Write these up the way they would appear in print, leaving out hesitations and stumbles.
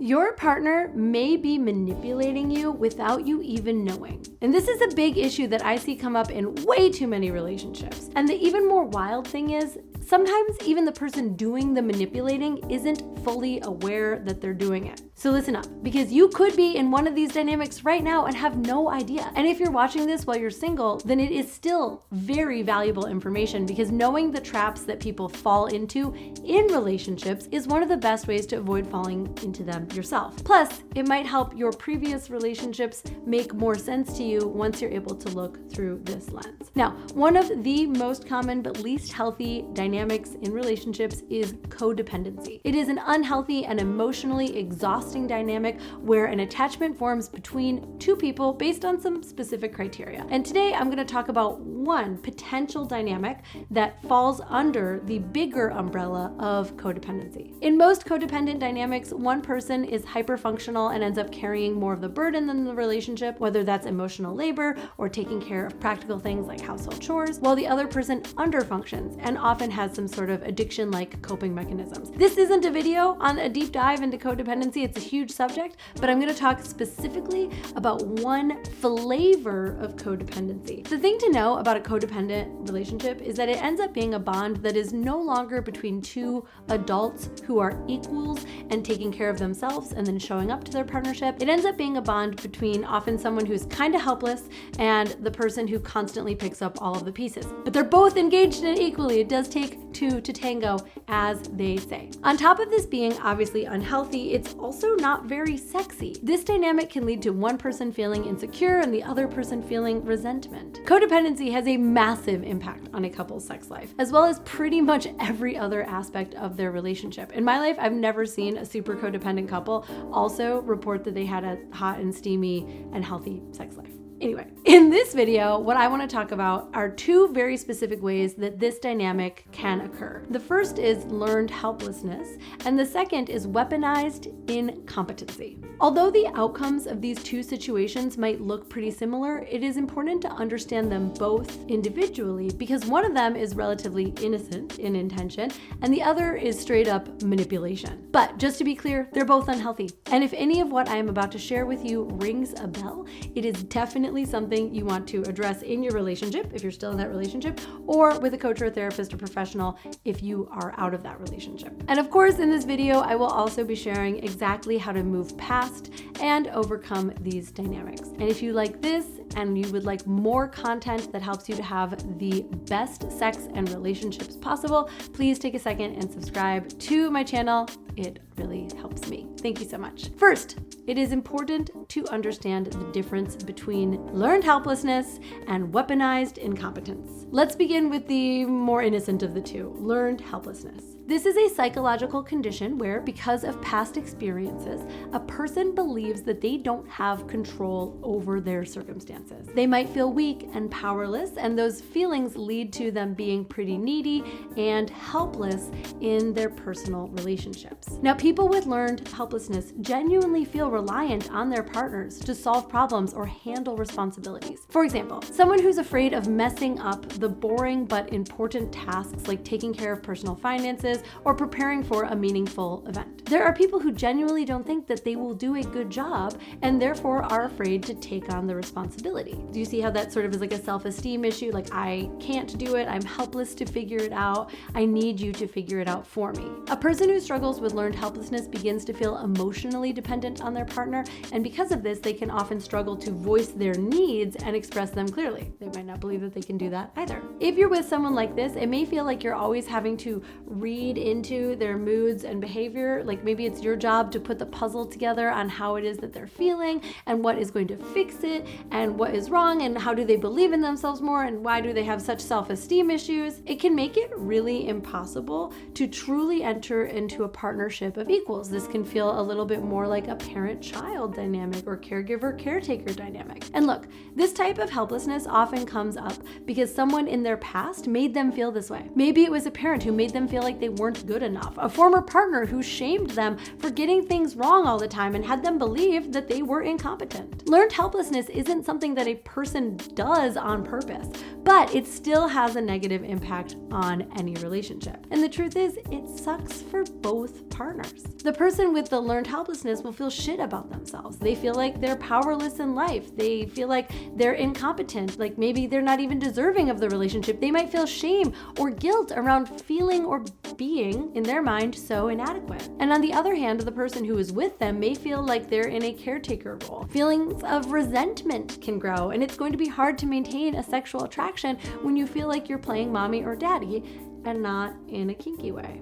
Your partner may be manipulating you without you even knowing. And this is a big issue that I see come up in way too many relationships. And the even more wild thing is, sometimes even the person doing the manipulating isn't fully aware that they're doing it. So listen up, because you could be in one of these dynamics right now and have no idea. And if you're watching this while you're single, then it is still very valuable information, because knowing the traps that people fall into in relationships is one of the best ways to avoid falling into them yourself. Plus, it might help your previous relationships make more sense to you once you're able to look through this lens. Now, one of the most common but least healthy dynamics in relationships is codependency. It is an unhealthy and emotionally exhausting dynamic where an attachment forms between two people based on some specific criteria. And today I'm going to talk about one potential dynamic that falls under the bigger umbrella of codependency. In most codependent dynamics, one person is hyperfunctional and ends up carrying more of the burden than the relationship, whether that's emotional labor or taking care of practical things like household chores, while the other person underfunctions and often has some sort of addiction-like coping mechanisms. This isn't a video on a deep dive into codependency. It's a huge subject, but I'm going to talk specifically about one flavor of codependency. The thing to know about a codependent relationship is that it ends up being a bond that is no longer between two adults who are equals and taking care of themselves and then showing up to their partnership. It ends up being a bond between often someone who's kind of helpless and the person who constantly picks up all of the pieces. But they're both engaged in it equally. It does take two to tango, as they say. On top of this being obviously unhealthy, it's also not very sexy. This dynamic can lead to one person feeling insecure and the other person feeling resentment. Codependency has a massive impact on a couple's sex life, as well as pretty much every other aspect of their relationship. In my life, I've never seen a super codependent couple also report that they had a hot and steamy and healthy sex life. Anyway, in this video, what I want to talk about are two very specific ways that this dynamic can occur. The first is learned helplessness, and the second is weaponized incompetency. Although the outcomes of these two situations might look pretty similar, it is important to understand them both individually, because one of them is relatively innocent in intention, and the other is straight up manipulation. But just to be clear, they're both unhealthy. And if any of what I am about to share with you rings a bell, it is definitely something you want to address in your relationship if you're still in that relationship, or with a coach or a therapist or professional if you are out of that relationship. And of course, in this video, I will also be sharing exactly how to move past and overcome these dynamics. And if you like this and you would like more content that helps you to have the best sex and relationships possible, please take a second and subscribe to my channel. It really helps me. Thank you so much. First, it is important to understand the difference between learned helplessness and weaponized incompetence. Let's begin with the more innocent of the two, learned helplessness. This is a psychological condition where, because of past experiences, a person believes that they don't have control over their circumstances. They might feel weak and powerless, and those feelings lead to them being pretty needy and helpless in their personal relationships. Now, people with learned helplessness genuinely feel reliant on their partners to solve problems or handle responsibilities. For example, someone who's afraid of messing up the boring but important tasks like taking care of personal finances or preparing for a meaningful event. There are people who genuinely don't think that they will do a good job and therefore are afraid to take on the responsibility. Do you see how that sort of is like a self-esteem issue? Like, I can't do it. I'm helpless to figure it out. I need you to figure it out for me. A person who struggles with learned helplessness begins to feel emotionally dependent on their partner, and because of this, they can often struggle to voice their needs and express them clearly. They might not believe that they can do that either. If you're with someone like this, it may feel like you're always having to read into their moods and behavior. Like maybe it's your job to put the puzzle together on how it is that they're feeling and what is going to fix it and what is wrong and how do they believe in themselves more and why do they have such self-esteem issues. It can make it really impossible to truly enter into a partnership of equals. This can feel a little bit more like a parent-child dynamic or caregiver-caretaker dynamic. And look, this type of helplessness often comes up because someone in their past made them feel this way. Maybe it was a parent who made them feel like they weren't good enough, a former partner who shamed them for getting things wrong all the time and had them believe that they were incompetent. Learned helplessness isn't something that a person does on purpose, but it still has a negative impact on any relationship. And the truth is, it sucks for both partners. The person with the learned helplessness will feel shit about themselves. They feel like they're powerless in life. They feel like they're incompetent, like maybe they're not even deserving of the relationship. They might feel shame or guilt around feeling or being, in their mind, so inadequate. And on the other hand, the person who is with them may feel like they're in a caretaker role. Feelings of resentment can grow, and it's going to be hard to maintain a sexual attraction when you feel like you're playing mommy or daddy and not in a kinky way.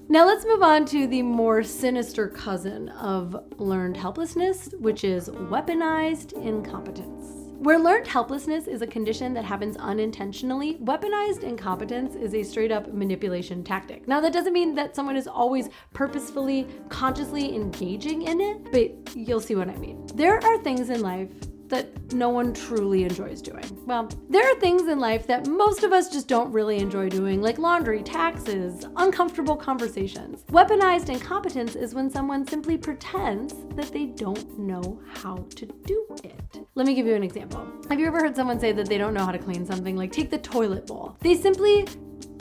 Now let's move on to the more sinister cousin of learned helplessness, which is weaponized incompetence. Where learned helplessness is a condition that happens unintentionally, weaponized incompetence is a straight up manipulation tactic. Now that doesn't mean that someone is always purposefully, consciously engaging in it, but you'll see what I mean. There are things in life that no one truly enjoys doing. Well, there are things in life that most of us just don't really enjoy doing, like laundry, taxes, uncomfortable conversations. Weaponized incompetence is when someone simply pretends that they don't know how to do it. Let me give you an example. Have you ever heard someone say that they don't know how to clean something? Like take the toilet bowl. They simply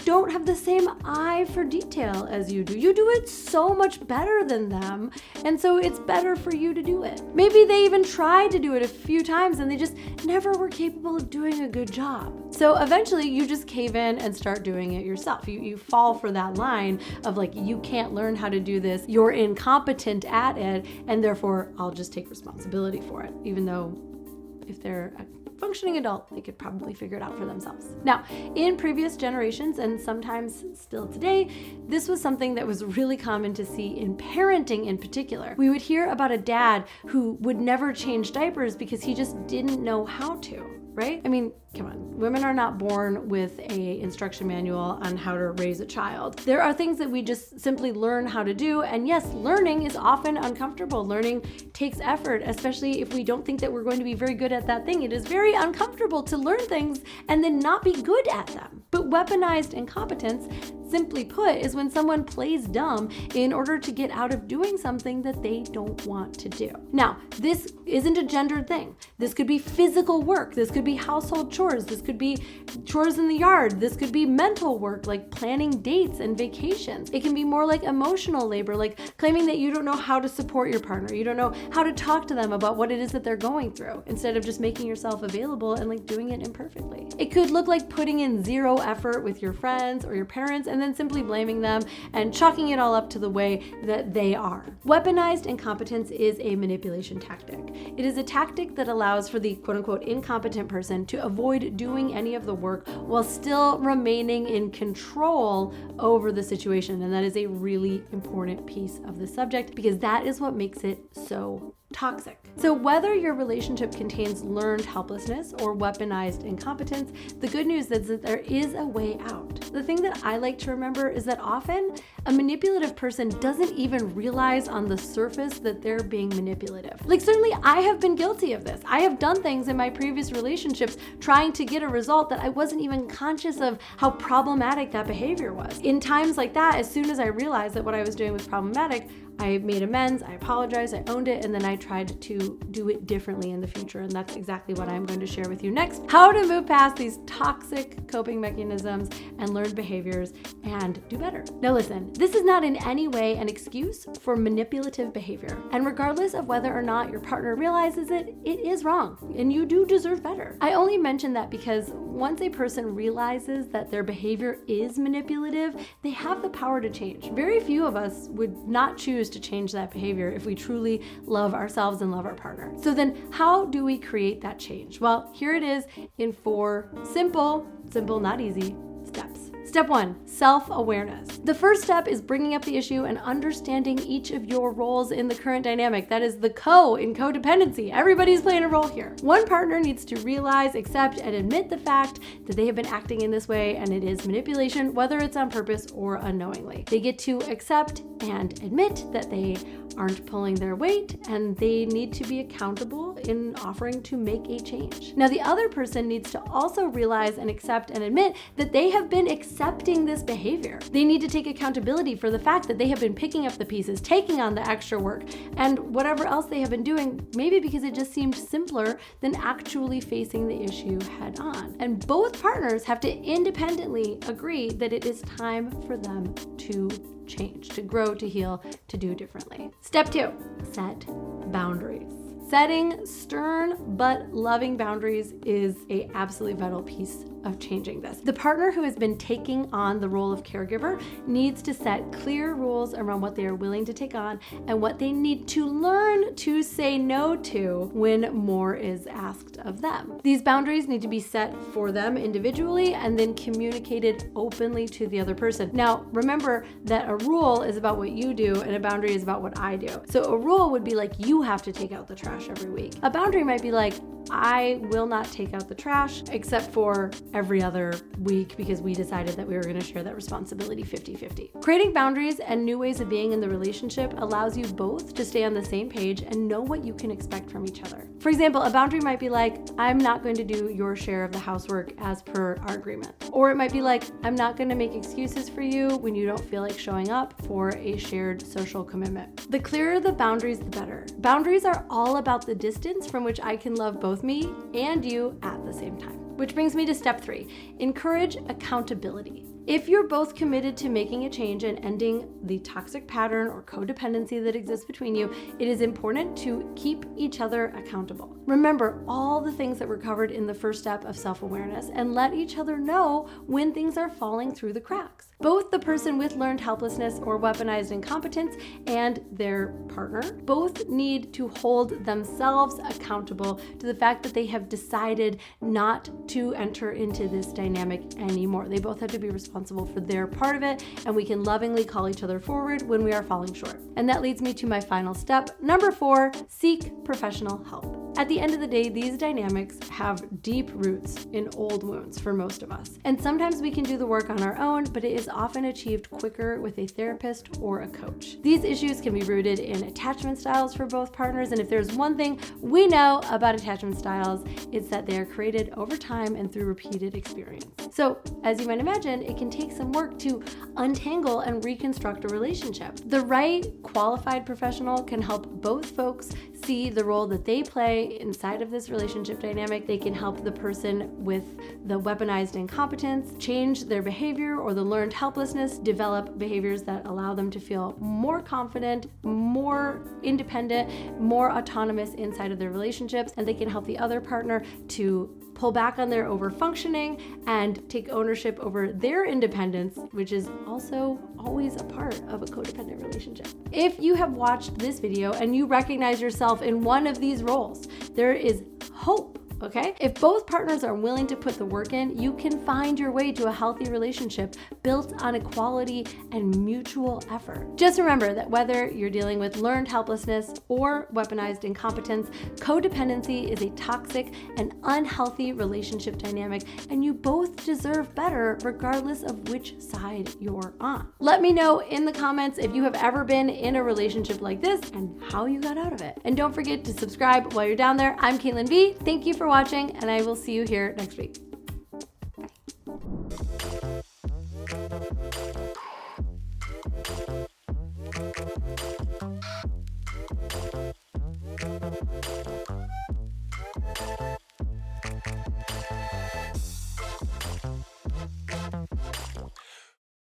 don't have the same eye for detail as you do. You do it so much better than them, and so it's better for you to do it. Maybe they even tried to do it a few times and they just never were capable of doing a good job. So eventually you just cave in and start doing it yourself. You fall for that line of like, you can't learn how to do this, you're incompetent at it, and therefore I'll just take responsibility for it, even though if they're a functioning adult, they could probably figure it out for themselves. Now, in previous generations, and sometimes still today, this was something that was really common to see in parenting in particular. We would hear about a dad who would never change diapers because he just didn't know how to, right? I mean, come on, women are not born with a instruction manual on how to raise a child. There are things that we just simply learn how to do, and yes, learning is often uncomfortable. Learning takes effort, especially if we don't think that we're going to be very good at that thing. It is very uncomfortable to learn things and then not be good at them. But weaponized incompetence, simply put, is when someone plays dumb in order to get out of doing something that they don't want to do. Now, this isn't a gendered thing. This could be physical work. This could be household chores. This could be chores in the yard. This could be mental work, like planning dates and vacations. It can be more like emotional labor, like claiming that you don't know how to support your partner. You don't know how to talk to them about what it is that they're going through, instead of just making yourself available and like doing it imperfectly. It could look like putting in zero effort with your friends or your parents and then simply blaming them and chalking it all up to the way that they are. Weaponized incompetence is a manipulation tactic. It is a tactic that allows for the quote-unquote incompetent person to avoid doing any of the work while still remaining in control over the situation. And that is a really important piece of the subject because that is what makes it so toxic. So whether your relationship contains learned helplessness or weaponized incompetence, the good news is that there is a way out. The thing that I like to remember is that often a manipulative person doesn't even realize on the surface that they're being manipulative. Like certainly I have been guilty of this. I have done things in my previous relationships trying to get a result that I wasn't even conscious of how problematic that behavior was. In times like that, as soon as I realized that what I was doing was problematic, I made amends, I apologized, I owned it, and then I tried to do it differently in the future. And that's exactly what I'm going to share with you next. How to move past these toxic coping mechanisms and learned behaviors and do better. Now listen, this is not in any way an excuse for manipulative behavior. And regardless of whether or not your partner realizes it, it is wrong. And you do deserve better. I only mention that because once a person realizes that their behavior is manipulative, they have the power to change. Very few of us would not choose to change that behavior if we truly love ourselves and love our partner. So then how do we create that change? Well, here it is in 4 simple, not easy steps. Step 1, self-awareness. The first step is bringing up the issue and understanding each of your roles in the current dynamic. That is the co in codependency. Everybody's playing a role here. One partner needs to realize, accept, and admit the fact that they have been acting in this way and it is manipulation, whether it's on purpose or unknowingly. They get to accept and admit that they aren't pulling their weight and they need to be accountable in offering to make a change. Now, the other person needs to also realize and accept and admit that they have been accepting accepting this behavior. They need to take accountability for the fact that they have been picking up the pieces, taking on the extra work, and whatever else they have been doing, maybe because it just seemed simpler than actually facing the issue head on. And both partners have to independently agree that it is time for them to change, to grow, to heal, to do differently. Step 2, set boundaries. Setting stern but loving boundaries is an absolutely vital piece of changing this. The partner who has been taking on the role of caregiver needs to set clear rules around what they are willing to take on and what they need to learn to say no to when more is asked of them. These boundaries need to be set for them individually and then communicated openly to the other person. Now, remember that a rule is about what you do and a boundary is about what I do. So a rule would be like, you have to take out the trash every week. A boundary might be like, I will not take out the trash except for every other week because we decided that we were going to share that responsibility 50-50. Creating boundaries and new ways of being in the relationship allows you both to stay on the same page and know what you can expect from each other. For example, a boundary might be like, I'm not going to do your share of the housework as per our agreement. Or it might be like, I'm not going to make excuses for you when you don't feel like showing up for a shared social commitment. The clearer the boundaries, the better. Boundaries are all about the distance from which I can love both me and you at the same time. Which brings me to step 3, encourage accountability. If you're both committed to making a change and ending the toxic pattern or codependency that exists between you, it is important to keep each other accountable. Remember all the things that were covered in the first step of self-awareness and let each other know when things are falling through the cracks. Both the person with learned helplessness or weaponized incompetence and their partner both need to hold themselves accountable to the fact that they have decided not to enter into this dynamic anymore. They both have to be responsible for their part of it, and we can lovingly call each other forward when we are falling short. And that leads me to my final step. Number 4, seek professional help. At the end of the day, these dynamics have deep roots in old wounds for most of us. And sometimes we can do the work on our own, but it is often achieved quicker with a therapist or a coach. These issues can be rooted in attachment styles for both partners, and if there's one thing we know about attachment styles, it's that they are created over time and through repeated experience. So, as you might imagine, it can take some work to untangle and reconstruct a relationship. The right qualified professional can help both folks see the role that they play inside of this relationship dynamic. They can help the person with the weaponized incompetence change their behavior or the learned helplessness, develop behaviors that allow them to feel more confident, more independent, more autonomous inside of their relationships, and they can help the other partner to pull back on their overfunctioning and take ownership over their independence, which is also always a part of a codependent relationship. If you have watched this video and you recognize yourself in one of these roles, there is hope. Okay? If both partners are willing to put the work in, you can find your way to a healthy relationship built on equality and mutual effort. Just remember that whether you're dealing with learned helplessness or weaponized incompetence, codependency is a toxic and unhealthy relationship dynamic, and you both deserve better regardless of which side you're on. Let me know in the comments if you have ever been in a relationship like this and how you got out of it. And don't forget to subscribe while you're down there. I'm Caitlin V. Thank you for watching, and I will see you here next week.